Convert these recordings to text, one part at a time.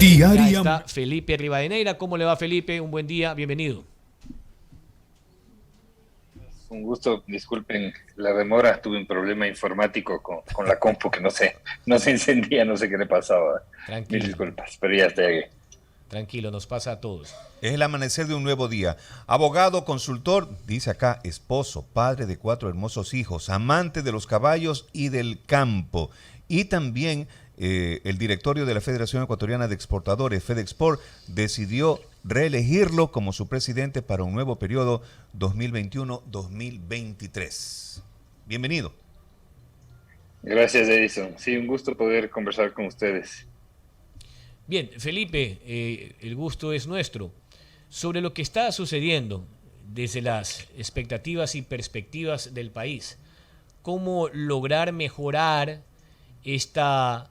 Diaria. Ya está Felipe Rivadeneira. ¿Cómo le va, Felipe? Un buen día, bienvenido. Un gusto, disculpen la demora, tuve un problema informático con la compu que no se encendía, no sé qué le pasaba. Mil Tranquilo, disculpas, pero ya estoy aquí. tranquilo, nos pasa a todos. Es el amanecer de un nuevo día. Abogado, consultor, dice acá, esposo, padre de 4 hermosos hijos, amante de los caballos y del campo. Y también el directorio de la Federación Ecuatoriana de Exportadores, FedExport, decidió reelegirlo como su presidente para un nuevo periodo 2021-2023. Bienvenido. Gracias, Edison. Sí, un gusto poder conversar con ustedes. Bien, Felipe, el gusto es nuestro. Sobre lo que está sucediendo desde las expectativas y perspectivas del país, ¿cómo lograr mejorar esta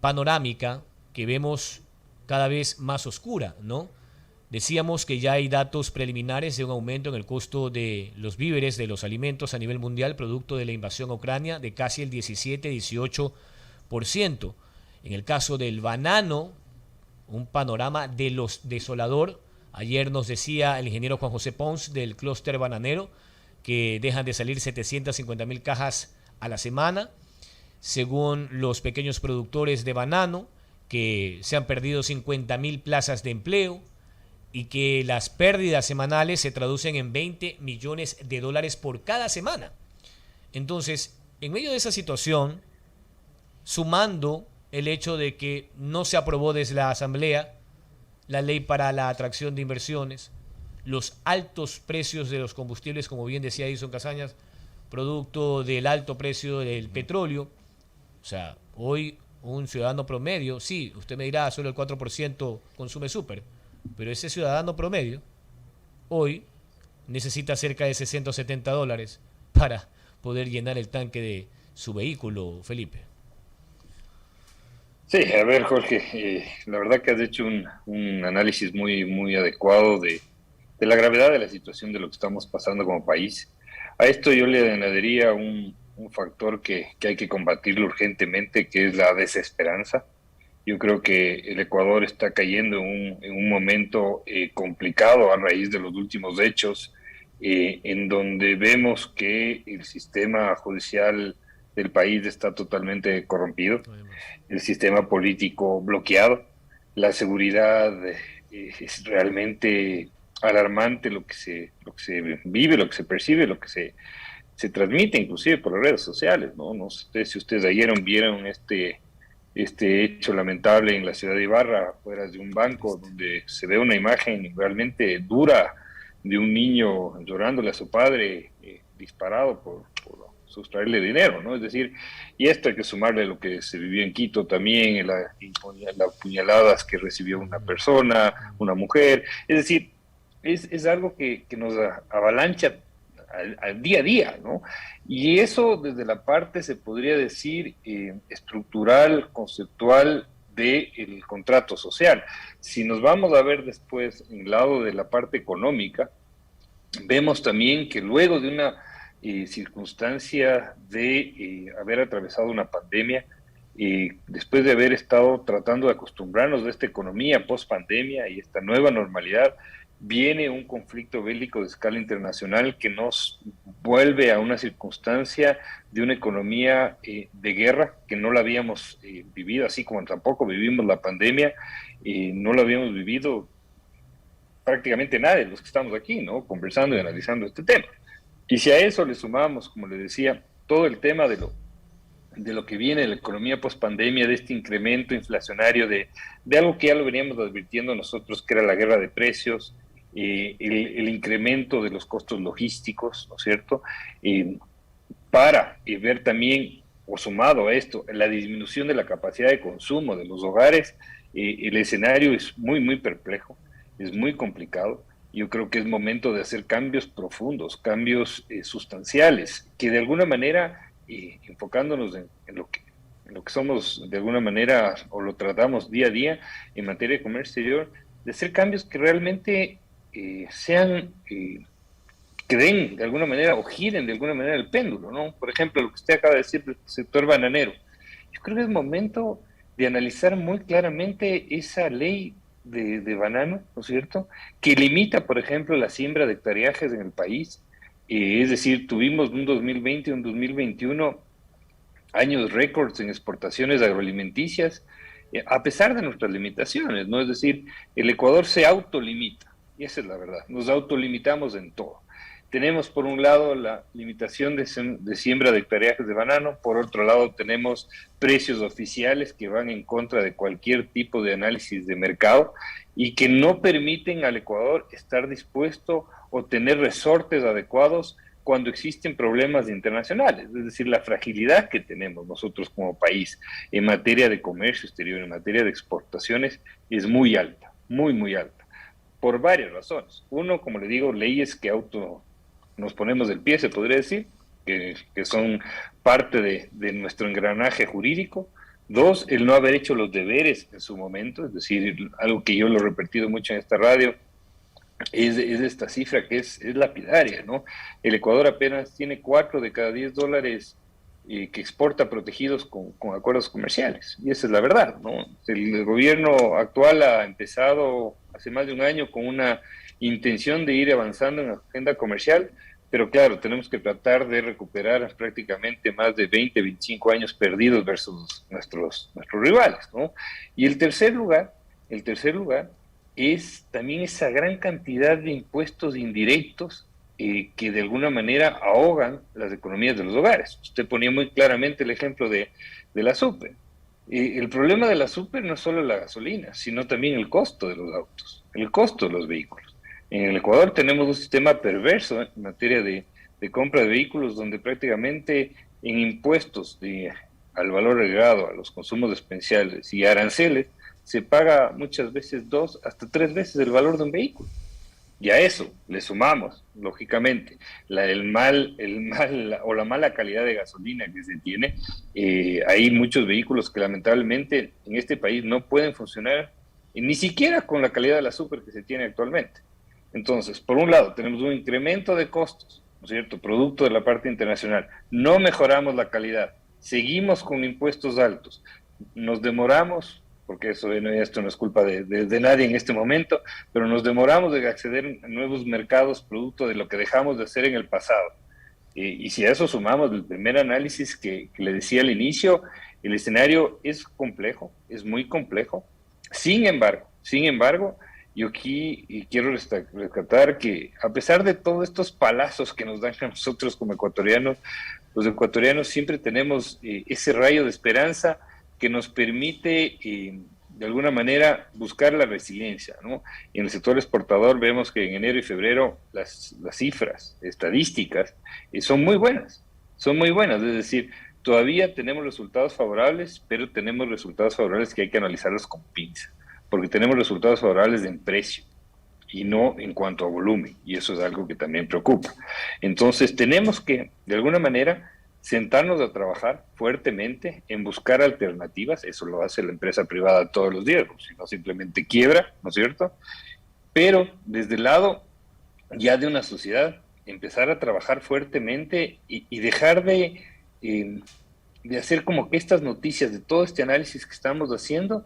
panorámica que vemos cada vez más oscura, ¿no? Decíamos que ya hay datos preliminares de un aumento en el costo de los víveres, de los alimentos a nivel mundial, producto de la invasión a Ucrania, de casi el 17-18%. En el caso del banano, un panorama de los desolador. Ayer nos decía el ingeniero Juan José Pons del clúster bananero que dejan de salir 750,000 cajas a la semana, según los pequeños productores de banano, que se han perdido 50,000 plazas de empleo y que las pérdidas semanales se traducen en 20 millones de dólares por cada semana. Entonces, en medio de esa situación, sumando el hecho de que no se aprobó desde la Asamblea la ley para la atracción de inversiones, los altos precios de los combustibles, como bien decía Edison Casañas, producto del alto precio del petróleo. O sea, hoy un ciudadano promedio, sí, usted me dirá, solo el 4% consume súper, pero ese ciudadano promedio hoy necesita cerca de 60 o 70 dólares para poder llenar el tanque de su vehículo, Felipe. Sí, a ver, Jorge, la verdad que has hecho un análisis muy adecuado de la gravedad de la situación de lo que estamos pasando como país. A esto yo le añadiría un factor que hay que combatirlo urgentemente, que es la desesperanza. Yo creo que el Ecuador está cayendo en un momento complicado a raíz de los últimos hechos, en donde vemos que el sistema judicial del país está totalmente corrompido, el sistema político bloqueado, la seguridad es realmente alarmante lo que se vive, lo que se percibe, lo que se transmite inclusive por las redes sociales, ¿no? No sé si ustedes ayer vieron este hecho lamentable en la ciudad de Ibarra, fuera de un banco, donde se ve una imagen realmente dura de un niño llorándole a su padre, disparado por sustraerle dinero, ¿no? Es decir, y esto hay que sumarle lo que se vivió en Quito también, las puñaladas que recibió una persona, una mujer. Es decir, es algo que nos avalancha al día a día, ¿no? Y eso desde la parte, se podría decir, estructural, conceptual del contrato social. Si nos vamos a ver después en el lado de la parte económica, vemos también que luego de una circunstancia de haber atravesado una pandemia, después de haber estado tratando de acostumbrarnos a esta economía post pandemia y esta nueva normalidad, viene un conflicto bélico de escala internacional que nos vuelve a una circunstancia de una economía de guerra que no la habíamos vivido, así como tampoco vivimos la pandemia, no la habíamos vivido prácticamente nadie de los que estamos aquí, ¿no? Conversando y analizando este tema. Y si a eso le sumamos, como le decía, todo el tema de lo que viene de la economía post-pandemia, de este incremento inflacionario, de algo que ya lo veníamos advirtiendo nosotros, que era la guerra de precios, el incremento de los costos logísticos, ¿no es cierto? Para ver también, o sumado a esto, la disminución de la capacidad de consumo de los hogares, el escenario es muy perplejo, es muy complicado. Yo creo que es momento de hacer cambios profundos, cambios sustanciales, que de alguna manera, enfocándonos en lo que somos de alguna manera, o lo tratamos día a día en materia de comercio exterior, de hacer cambios que realmente sean, que den de alguna manera o giren de alguna manera el péndulo, ¿no? Por ejemplo, lo que usted acaba de decir del sector bananero. Yo creo que es momento de analizar muy claramente esa ley de banano, ¿no es cierto?, que limita, por ejemplo, la siembra de hectareajes en el país. Es decir, tuvimos un 2020 y un 2021 años récords en exportaciones agroalimenticias, a pesar de nuestras limitaciones, ¿no? Es decir, el Ecuador se autolimita, y esa es la verdad, nos autolimitamos en todo. Tenemos por un lado la limitación de siembra de hectareajes de banano, por otro lado tenemos precios oficiales que van en contra de cualquier tipo de análisis de mercado y que no permiten al Ecuador estar dispuesto o tener resortes adecuados cuando existen problemas internacionales, es decir, la fragilidad que tenemos nosotros como país en materia de comercio exterior, en materia de exportaciones, es muy alta, muy, muy alta, por varias razones. Uno, como le digo, leyes que nos ponemos del pie, se podría decir, que son parte de nuestro engranaje jurídico. Dos, el no haber hecho los deberes en su momento, es decir, algo que yo lo he repetido mucho en esta radio, es esta cifra que es lapidaria, ¿no? El Ecuador apenas tiene 4 de cada 10 dólares que exporta protegidos con acuerdos comerciales, y esa es la verdad, ¿no? El gobierno actual ha empezado hace más de un año con una intención de ir avanzando en la agenda comercial, pero claro, tenemos que tratar de recuperar prácticamente más de 20, 25 años perdidos versus nuestros rivales, ¿no? Y el tercer lugar es también esa gran cantidad de impuestos indirectos que de alguna manera ahogan las economías de los hogares. Usted ponía muy claramente el ejemplo de la super. El problema de la super no es solo la gasolina, sino también el costo de los autos, el costo de los vehículos. En el Ecuador tenemos un sistema perverso en materia de compra de vehículos donde prácticamente en impuestos al valor agregado, a los consumos especiales y aranceles, se paga muchas veces 2 hasta 3 veces el valor de un vehículo. Y a eso le sumamos, lógicamente, el mal o la mala calidad de gasolina que se tiene. Hay muchos vehículos que lamentablemente en este país no pueden funcionar ni siquiera con la calidad de la super que se tiene actualmente. Entonces, por un lado, tenemos un incremento de costos, ¿no es cierto?, producto de la parte internacional. No mejoramos la calidad, seguimos con impuestos altos, nos demoramos, porque esto no es culpa de nadie en este momento, pero nos demoramos de acceder a nuevos mercados producto de lo que dejamos de hacer en el pasado. Y si a eso sumamos el primer análisis que le decía al inicio, el escenario es complejo, es muy complejo. Sin embargo, yo aquí quiero rescatar que a pesar de todos estos palazos que nos dan a nosotros como ecuatorianos, los ecuatorianos siempre tenemos ese rayo de esperanza que nos permite, de alguna manera, buscar la resiliencia, ¿no? Y en el sector exportador vemos que en enero y febrero las cifras estadísticas son muy buenas, es decir, todavía tenemos resultados favorables, pero tenemos resultados favorables que hay que analizarlos con pinza, porque tenemos resultados favorables en precio y no en cuanto a volumen, y eso es algo que también preocupa. Entonces tenemos que, de alguna manera, sentarnos a trabajar fuertemente en buscar alternativas. Eso lo hace la empresa privada todos los días, si no simplemente quiebra, ¿no es cierto? Pero desde el lado ya de una sociedad, empezar a trabajar fuertemente y dejar de hacer como que estas noticias, de todo este análisis que estamos haciendo,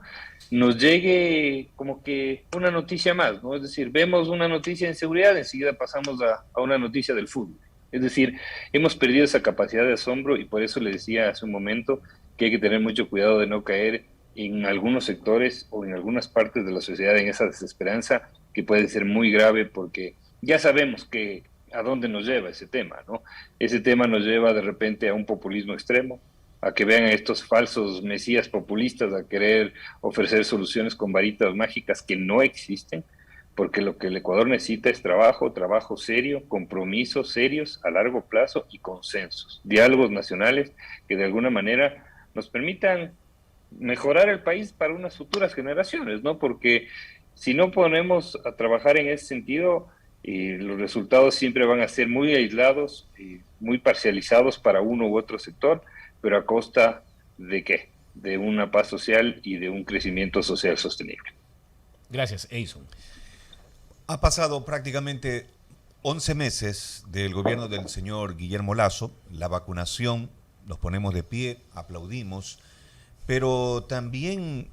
nos llegue como que una noticia más, ¿no? Es decir, vemos una noticia de seguridad, enseguida pasamos a una noticia del fútbol. Es decir, hemos perdido esa capacidad de asombro y por eso le decía hace un momento que hay que tener mucho cuidado de no caer en algunos sectores o en algunas partes de la sociedad en esa desesperanza que puede ser muy grave porque ya sabemos que a dónde nos lleva ese tema, ¿no? Ese tema nos lleva de repente a un populismo extremo, a que vean a estos falsos mesías populistas a querer ofrecer soluciones con varitas mágicas que no existen, porque lo que el Ecuador necesita es trabajo serio, compromisos serios a largo plazo y consensos, diálogos nacionales que de alguna manera nos permitan mejorar el país para unas futuras generaciones, ¿no? Porque si no ponemos a trabajar en ese sentido, los resultados siempre van a ser muy aislados, muy parcializados para uno u otro sector, pero a costa ¿de qué? De una paz social y de un crecimiento social sostenible. Gracias, Edison. Ha pasado prácticamente 11 meses del gobierno del señor Guillermo Lasso. La vacunación, nos ponemos de pie, aplaudimos, pero también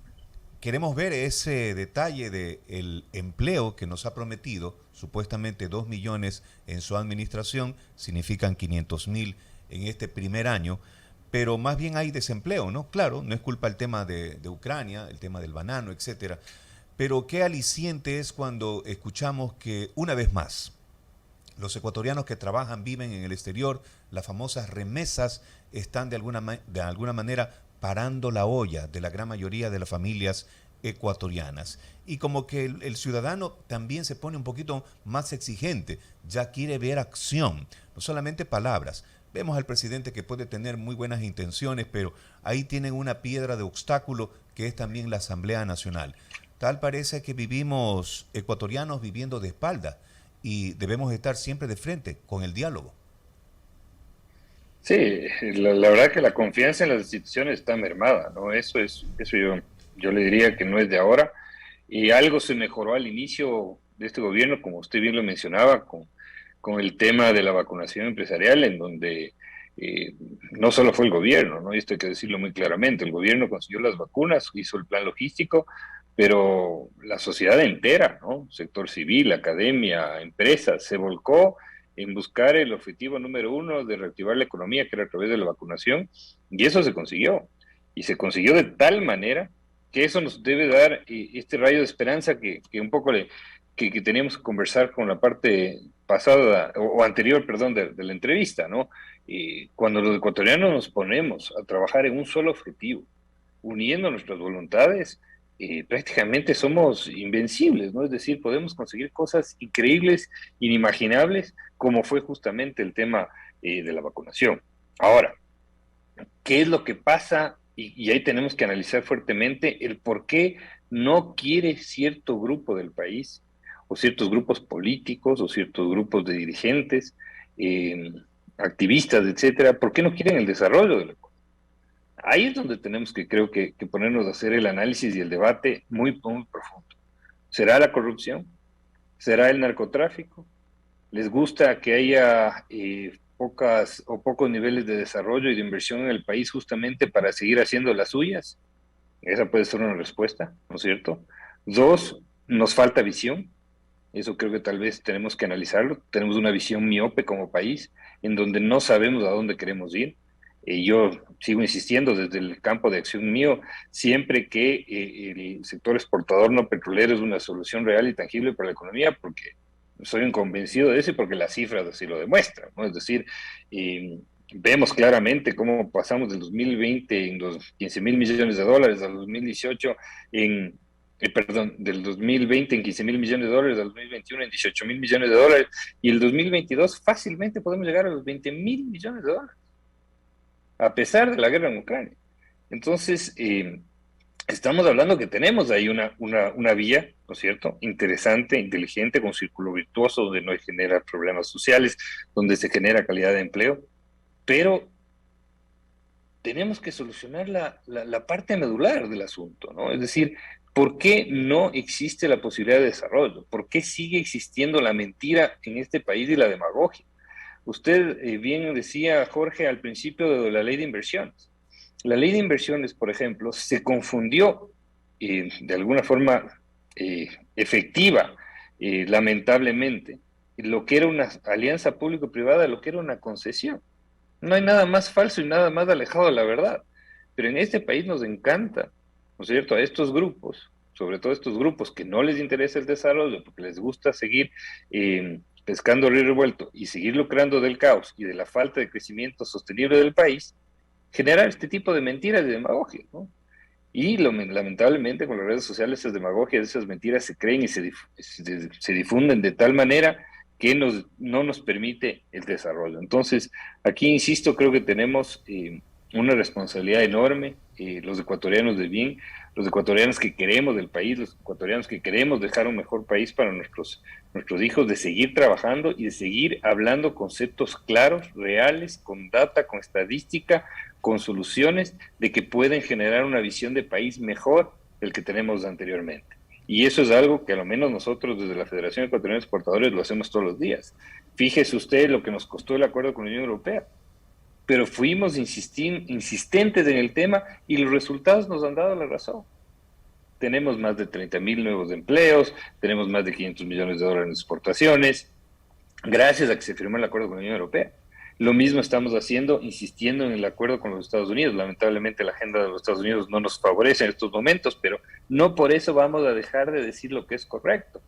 queremos ver ese detalle del empleo que nos ha prometido, supuestamente 2 millones en su administración, significan 500.000 en este primer año, pero más bien hay desempleo, ¿no? Claro, no es culpa el tema de Ucrania, el tema del banano, etcétera, pero qué aliciente es cuando escuchamos que una vez más los ecuatorianos que trabajan, viven en el exterior, las famosas remesas están de alguna manera parando la olla de la gran mayoría de las familias ecuatorianas. Y como que el ciudadano también se pone un poquito más exigente, ya quiere ver acción, no solamente palabras. Vemos al presidente que puede tener muy buenas intenciones, pero ahí tienen una piedra de obstáculo que es también la Asamblea Nacional. Tal parece que vivimos ecuatorianos viviendo de espalda y debemos estar siempre de frente con el diálogo. Sí, la verdad que la confianza en las instituciones está mermada, ¿no? Eso yo le diría que no es de ahora. Y algo se mejoró al inicio de este gobierno, como usted bien lo mencionaba, con el tema de la vacunación empresarial, en donde no solo fue el gobierno, ¿no? Y esto hay que decirlo muy claramente, el gobierno consiguió las vacunas, hizo el plan logístico, pero la sociedad entera, ¿no? Sector civil, academia, empresas, se volcó en buscar el objetivo número uno de reactivar la economía, que era a través de la vacunación, y eso se consiguió. Y se consiguió de tal manera que eso nos debe dar este rayo de esperanza que un poco que teníamos que conversar con la parte pasada, o anterior, perdón, de la entrevista, ¿no? Cuando los ecuatorianos nos ponemos a trabajar en un solo objetivo, uniendo nuestras voluntades, prácticamente somos invencibles, ¿no? Es decir, podemos conseguir cosas increíbles, inimaginables, como fue justamente el tema de la vacunación. Ahora, ¿qué es lo que pasa? Y ahí tenemos que analizar fuertemente el por qué no quiere cierto grupo del país, o ciertos grupos políticos, o ciertos grupos de dirigentes, eh, activistas, etcétera, ¿por qué no quieren el desarrollo de la economía? Ahí es donde tenemos que, creo que ponernos a hacer el análisis y el debate muy profundo. ¿Será la corrupción? ¿Será el narcotráfico? ¿Les gusta que haya pocas o pocos niveles de desarrollo y de inversión en el país justamente para seguir haciendo las suyas? Esa puede ser una respuesta, ¿no es cierto? Dos, nos falta visión. Eso creo que tal vez tenemos que analizarlo. Tenemos una visión miope como país en donde no sabemos a dónde queremos ir. Yo sigo insistiendo desde el campo de acción mío, siempre que el sector exportador no petrolero es una solución real y tangible para la economía, porque soy un convencido de eso y porque las cifras así lo demuestran, ¿no? Es decir, vemos claramente cómo pasamos del 2020 en los 15.000 millones de dólares al 2018 en perdón, del 2020 en 15 mil millones de dólares, al 2021 en 18 mil millones de dólares, y el 2022 fácilmente podemos llegar a los 20 mil millones de dólares, a pesar de la guerra en Ucrania. Entonces, estamos hablando que tenemos ahí una vía, ¿no es cierto?, interesante, inteligente, con círculo virtuoso, donde no genera problemas sociales, donde se genera calidad de empleo, pero tenemos que solucionar la parte medular del asunto, ¿no? Es decir, ¿por qué no existe la posibilidad de desarrollo? ¿Por qué sigue existiendo la mentira en este país y la demagogia? Usted bien decía, Jorge, al principio de la ley de inversiones. La ley de inversiones, por ejemplo, se confundió de alguna forma efectiva, lamentablemente, lo que era una alianza público-privada, lo que era una concesión. No hay nada más falso y nada más alejado de la verdad. Pero en este país nos encanta, ¿no es cierto?, a estos grupos, sobre todo estos grupos que no les interesa el desarrollo, porque les gusta seguir pescando río revuelto y seguir lucrando del caos y de la falta de crecimiento sostenible del país, generar este tipo de mentiras y demagogia, ¿no? Y lamentablemente con las redes sociales esas demagogias, esas mentiras se creen y se difunden de tal manera que no nos permite el desarrollo. Entonces, aquí insisto, creo que tenemos una responsabilidad enorme, los ecuatorianos de bien, los ecuatorianos que queremos del país, los ecuatorianos que queremos dejar un mejor país para nuestros hijos, de seguir trabajando y de seguir hablando conceptos claros, reales, con data, con estadística, con soluciones de que pueden generar una visión de país mejor del que tenemos anteriormente. Y eso es algo que a lo menos nosotros desde la Federación Ecuatoriana de Exportadores lo hacemos todos los días. Fíjese usted lo que nos costó el acuerdo con la Unión Europea. pero fuimos insistentes en el tema y los resultados nos han dado la razón. Tenemos más de 30.000 nuevos empleos, tenemos más de 500 millones de dólares en exportaciones, gracias a que se firmó el acuerdo con la Unión Europea. Lo mismo estamos haciendo, insistiendo en el acuerdo con los Estados Unidos. Lamentablemente la agenda de los Estados Unidos no nos favorece en estos momentos, pero no por eso vamos a dejar de decir lo que es correcto.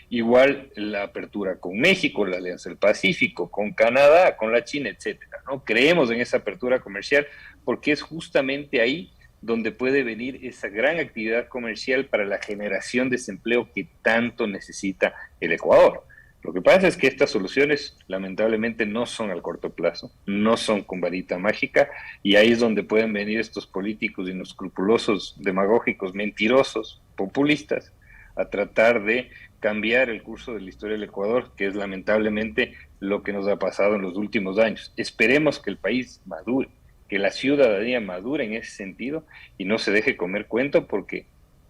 Igual la apertura con México, la Alianza del Pacífico, con Canadá, con la China, etcétera, ¿no? Creemos en esa apertura comercial porque es justamente ahí donde puede venir esa gran actividad comercial para la generación de desempleo que tanto necesita el Ecuador. Lo que pasa es que estas soluciones lamentablemente no son al corto plazo, no son con varita mágica, y ahí es donde pueden venir estos políticos inescrupulosos, demagógicos, mentirosos, populistas, a tratar de cambiar el curso de la historia del Ecuador, que es lamentablemente lo que nos ha pasado en los últimos años. Esperemos que el país madure, que la ciudadanía madure en ese sentido y no se deje comer cuento, porque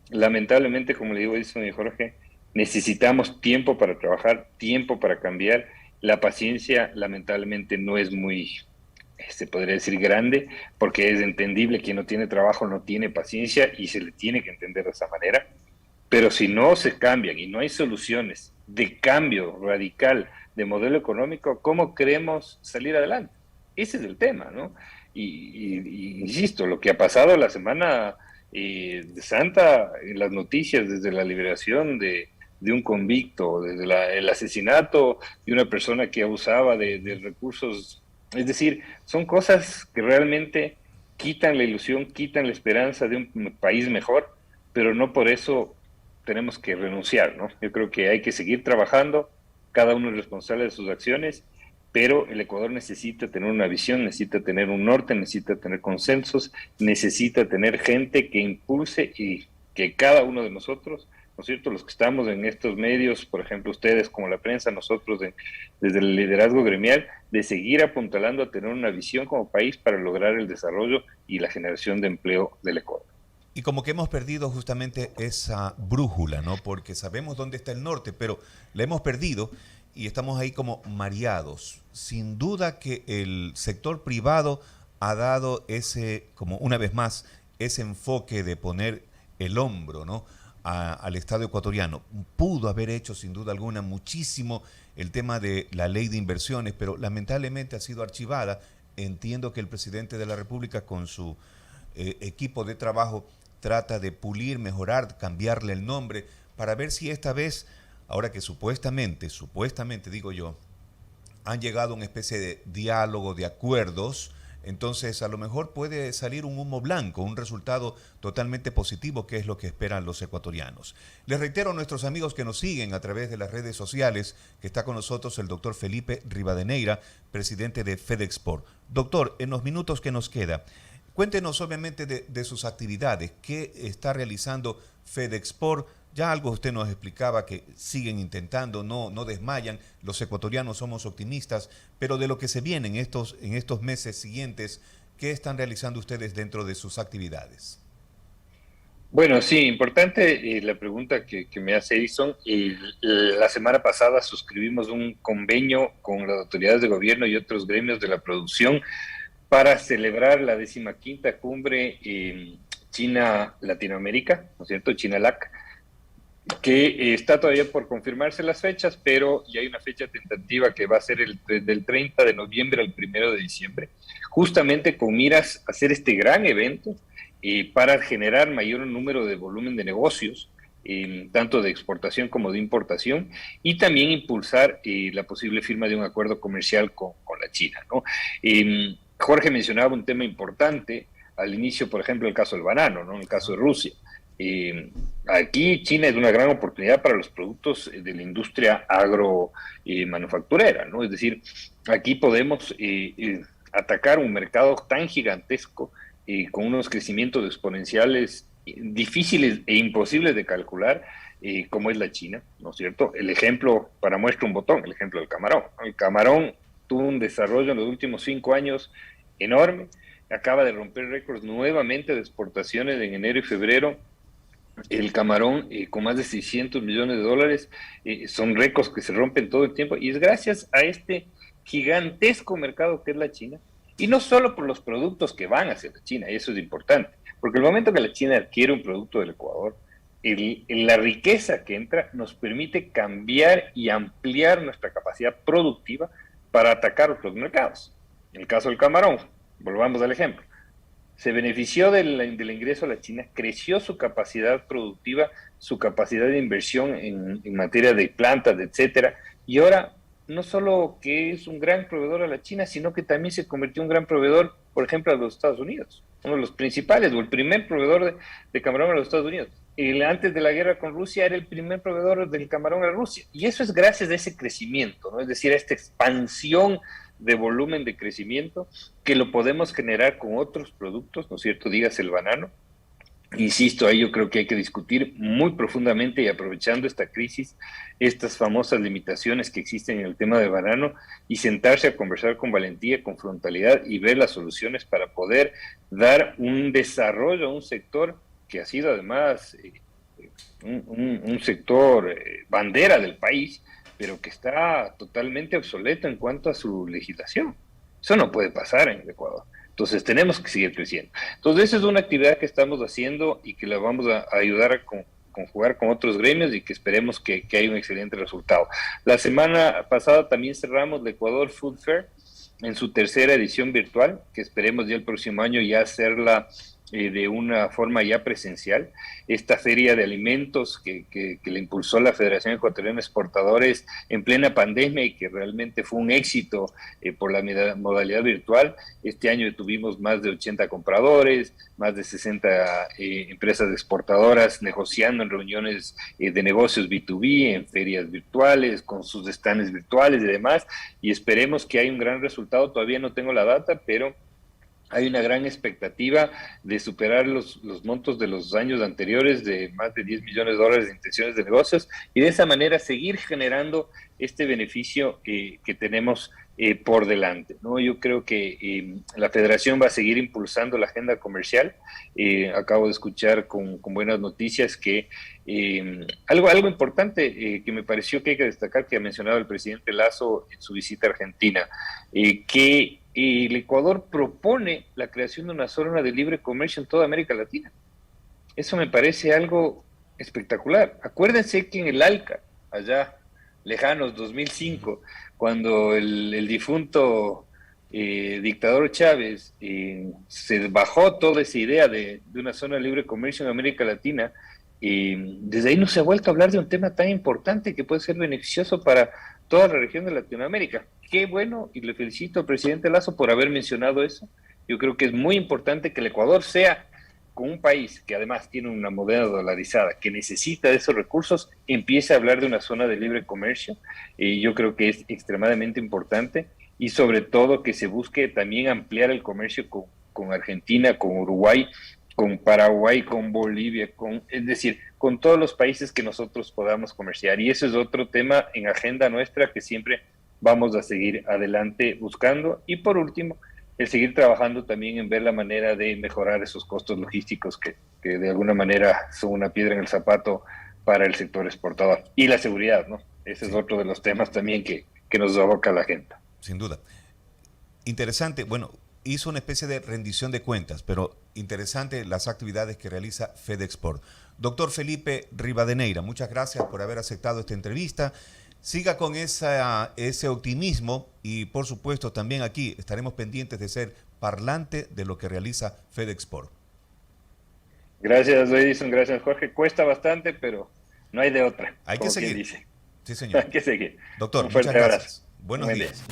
lamentablemente, como le digo, dice Jorge, necesitamos tiempo para trabajar, tiempo para cambiar. La paciencia lamentablemente no es muy, se podría decir, grande, porque es entendible que quien no tiene trabajo no tiene paciencia y se le tiene que entender de esa manera. Pero si no se cambian y no hay soluciones de cambio radical de modelo económico, ¿cómo queremos salir adelante? Ese es el tema, ¿no? Y insisto, lo que ha pasado la semana de Santa en las noticias, desde la liberación de un convicto, desde el asesinato de una persona que abusaba de recursos, es decir, son cosas que realmente quitan la ilusión, quitan la esperanza de un país mejor, pero no por eso tenemos que renunciar, ¿no? Yo creo que hay que seguir trabajando, cada uno es responsable de sus acciones, pero el Ecuador necesita tener una visión, necesita tener un norte, necesita tener consensos, necesita tener gente que impulse y que cada uno de nosotros, ¿no es cierto?, los que estamos en estos medios, por ejemplo, ustedes como la prensa, nosotros desde el liderazgo gremial, de seguir apuntalando a tener una visión como país para lograr el desarrollo y la generación de empleo del Ecuador. Y como que hemos perdido justamente esa brújula, ¿no? Porque sabemos dónde está el norte, pero la hemos perdido y estamos ahí como mareados. Sin duda que el sector privado ha dado ese, como una vez más, ese enfoque de poner el hombro, ¿no?, al Estado ecuatoriano. Pudo haber hecho sin duda alguna muchísimo el tema de la ley de inversiones, pero lamentablemente ha sido archivada. Entiendo que el presidente de la República con su equipo de trabajo trata de pulir, mejorar, cambiarle el nombre para ver si esta vez, ahora que supuestamente digo yo, han llegado a una especie de diálogo, de acuerdos, entonces a lo mejor puede salir un humo blanco, un resultado totalmente positivo, que es lo que esperan los ecuatorianos. Les reitero a nuestros amigos que nos siguen a través de las redes sociales que está con nosotros el doctor Felipe Rivadeneira, presidente de FedExport. Doctor, en los minutos que nos queda, cuéntenos obviamente de sus actividades, qué está realizando FedExport. Ya algo usted nos explicaba que siguen intentando, no desmayan, los ecuatorianos somos optimistas, pero de lo que se viene en estos meses siguientes, ¿qué están realizando ustedes dentro de sus actividades? Bueno, sí, importante la pregunta que me hace Edison. La semana pasada suscribimos un convenio con las autoridades de gobierno y otros gremios de la producción para celebrar la 15ª cumbre China-Latinoamérica, ¿no es cierto?, China-LAC, que está todavía por confirmarse las fechas, pero ya hay una fecha tentativa que va a ser del 30 de noviembre al 1 de diciembre, justamente con miras a hacer este gran evento para generar mayor número de volumen de negocios, tanto de exportación como de importación, y también impulsar la posible firma de un acuerdo comercial con la China, ¿no? Jorge mencionaba un tema importante al inicio, por ejemplo, el caso del banano, ¿no?, el caso de Rusia. Aquí China es una gran oportunidad para los productos de la industria agromanufacturera, ¿no? Es decir, aquí podemos atacar un mercado tan gigantesco con unos crecimientos exponenciales difíciles e imposibles de calcular, como es la China, ¿no es cierto? El ejemplo, para muestra un botón, el ejemplo del camarón. El camarón tuvo un desarrollo en los últimos 5 años enorme, acaba de romper récords nuevamente de exportaciones en enero y febrero. El camarón con más de 600 millones de dólares, son récords que se rompen todo el tiempo, y es gracias a este gigantesco mercado que es la China, Y no solo por los productos que van hacia la China, y eso es importante, porque el momento que la China adquiere un producto del Ecuador, la riqueza que entra nos permite cambiar y ampliar nuestra capacidad productiva para atacar otros mercados. En el caso del camarón, volvamos al ejemplo, se benefició del ingreso a la China, creció su capacidad productiva, su capacidad de inversión en materia de plantas, etcétera, y ahora no solo que es un gran proveedor a la China, sino que también se convirtió en un gran proveedor, por ejemplo, a los Estados Unidos, uno de los principales o el primer proveedor de camarón a los Estados Unidos. Antes de la guerra con Rusia era el primer proveedor del camarón a Rusia, y eso es gracias a ese crecimiento, ¿no? Es decir, a esta expansión de volumen de crecimiento que lo podemos generar con otros productos, ¿no es cierto? Dígase el banano. Insisto, ahí yo creo que hay que discutir muy profundamente y aprovechando esta crisis, estas famosas limitaciones que existen en el tema del banano y sentarse a conversar con valentía, con frontalidad y ver las soluciones para poder dar un desarrollo a un sector que ha sido además un sector bandera del país, pero que está totalmente obsoleto en cuanto a su legislación. Eso no puede pasar en el Ecuador. Entonces tenemos que seguir creciendo. Entonces esa es una actividad que estamos haciendo y que la vamos a ayudar a conjugar con otros gremios y que esperemos que haya un excelente resultado. La semana pasada también cerramos el Ecuador Food Fair en su tercera edición virtual, que esperemos ya el próximo año ya hacerla de una forma ya presencial. Esta feria de alimentos que le impulsó la Federación Ecuatoriana de Exportadores en plena pandemia y que realmente fue un éxito por la modalidad virtual. Este año tuvimos más de 80 compradores, más de 60 empresas exportadoras negociando en reuniones de negocios B2B, en ferias virtuales, con sus stands virtuales y demás, y esperemos que haya un gran resultado. Todavía no tengo la data, pero hay una gran expectativa de superar los montos de los años anteriores de más de $10 millones de intenciones de negocios y de esa manera seguir generando este beneficio que tenemos por delante, ¿no? Yo creo que la Federación va a seguir impulsando la agenda comercial. Acabo de escuchar con buenas noticias que algo importante que me pareció que hay que destacar, que ha mencionado el presidente Lasso en su visita a Argentina, que el Ecuador propone la creación de una zona de libre comercio en toda América Latina. Eso me parece algo espectacular. Acuérdense que en el ALCA, allá lejanos, 2005, cuando el difunto dictador Chávez se bajó toda esa idea de una zona de libre comercio en América Latina, desde ahí no se ha vuelto a hablar de un tema tan importante que puede ser beneficioso para toda la región de Latinoamérica. Qué bueno, y le felicito al presidente Lasso por haber mencionado eso. Yo creo que es muy importante que el Ecuador sea, con un país que además tiene una moneda dolarizada, que necesita de esos recursos, empiece a hablar de una zona de libre comercio. Yo creo que es extremadamente importante y sobre todo que se busque también ampliar el comercio con Argentina, con Uruguay, con Paraguay, con Bolivia, es decir, con todos los países que nosotros podamos comerciar. Y eso es otro tema en agenda nuestra que siempre vamos a seguir adelante buscando. Y por último, el seguir trabajando también en ver la manera de mejorar esos costos logísticos que de alguna manera son una piedra en el zapato para el sector exportador. Y la seguridad, ¿no? Ese es otro de los temas también que nos aboca la gente. Sin duda. Interesante, bueno, hizo una especie de rendición de cuentas, pero interesante las actividades que realiza FedExport. Doctor Felipe Rivadeneira, muchas gracias por haber aceptado esta entrevista. Siga con ese optimismo y, por supuesto, también aquí estaremos pendientes de ser parlante de lo que realiza FedExport. Gracias, Edison. Gracias, Jorge. Cuesta bastante, pero no hay de otra. Hay que seguir. Dice. Sí, señor. Hay que seguir. Doctor, muchas gracias. Buenos días.